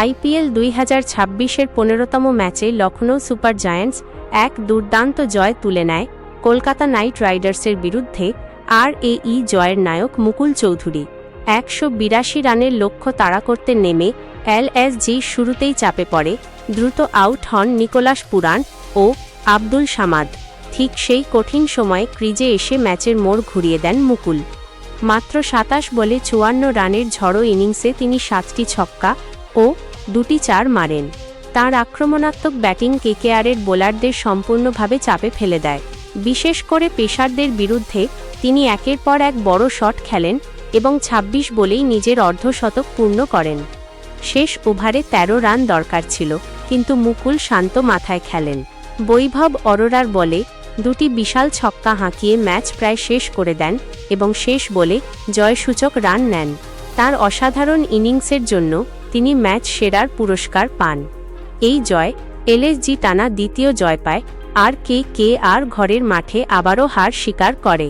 IPL 2026-এর 15তম ম্যাচে Lucknow super giants এক দুর্দান্ত জয় তুলে নেয় কলকাতা নাইট রাইডার্সের বিরুদ্ধে। আর এই জয়ের নায়ক মুকুল চৌধুরী 182 রানের লক্ষ্য তাড়া করতে নেমে এলএসজি শুরুতেই চাপে পড়ে। দ্রুত আউট হন নিকোলাস পুরান ও আব্দুল সামাদ। ঠিক সেই কঠিন সময়ে ক্রিজে এসে ম্যাচের মোড় ঘুরিয়ে দেন মুকুল। মাত্র 27 বলে 54 রানের ঝড়ো ইনিংসে তিনি 7টি ছক্কা ও 2টি চার মারেন। তাঁর আক্রমণাত্মক ব্যাটিং কেকেআরের বোলারদের সম্পূর্ণভাবে চাপে ফেলে দেয়। বিশেষ করে পেসারদের বিরুদ্ধে তিনি একের পর এক বড় শট খেলেন এবং 26 বলেই নিজের অর্ধশতক পূর্ণ করেন। শেষ ওভারে 13 রান দরকার ছিল, কিন্তু মুকুল শান্ত মাথায় খেলেন। বৈভব অরোরার বলে 2টি বিশাল ছক্কা হাঁকিয়ে ম্যাচ প্রায় শেষ করে দেন এবং শেষ বলে জয়সূচক রান নেন। তার অসাধারণ ইনিংসের জন্য তিনি ম্যাচ সেরার পুরস্কার পান। এই জয় এলএসজি টানা দ্বিতীয় জয় পায় আর কেকেআর ঘরের মাঠে আবারও হার স্বীকার করে।